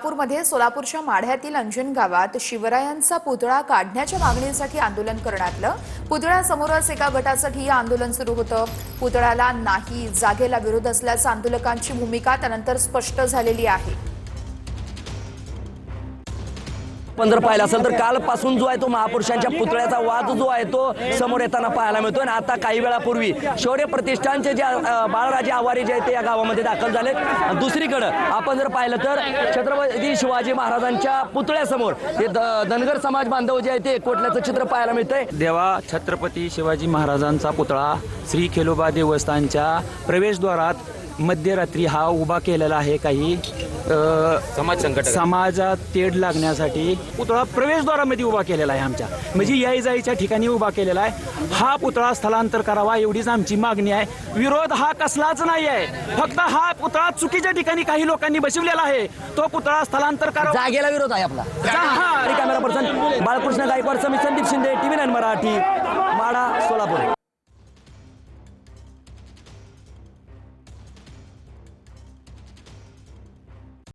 सोलापूरमध्ये सोलापूरच्या माढ्यातील अंजन गावात शिवरायांचा पुतळा काढण्याच्या मागणीसाठी आंदोलन करण्यात आलं। पुतळ्यासमोरच एका गटासाठी आंदोलन सुरू होतं। पुतळ्याला नाही जागेला विरोध असल्याचं आंदोलकांची भूमिका त्यानंतर स्पष्ट झालेली आहे। पण जर पाहिलं असेल तर कालपासून जो आहे तो महापुरुषांच्या पुतळ्याचा वाद जो आहे तो समोर येताना पाहायला मिळतोय। आणि आता काही वेळापूर्वी शौर्य प्रतिष्ठानचे जे बाळराजे आवारे जे आहेत ते या गावामध्ये दाखल झालेत। दुसरीकडे आपण जर पाहिलं तर छत्रपती शिवाजी महाराजांच्या पुतळ्यासमोर हे धनगर समाज बांधव जे आहे ते कोटल्याचं चित्र पाहायला मिळतंय। देवा छत्रपती शिवाजी महाराजांचा पुतळा श्री खेलोबा देवस्थानच्या प्रवेशद्वारात मध्यरात्री हा उभा केलेला आहे। काही समाजात तेढ लागण्यासाठी पुतळा प्रवेशद्वारामध्ये उभा केलेला आहे। आमच्या म्हणजे याय जायच्या ठिकाणी उभा केलेला आहे। हा पुतळा स्थलांतर करावा एवढीच आमची मागणी आहे। विरोध हा कसलाच नाही आहे, फक्त हा पुतळा चुकीच्या ठिकाणी काही लोकांनी बसवलेला आहे। तो पुतळा स्थलांतर करावा, जागेला विरोध आहे आपला। Camera person Balkrishna Gaikwad, Sandeep Shinde, TV9 Marathi, Madha.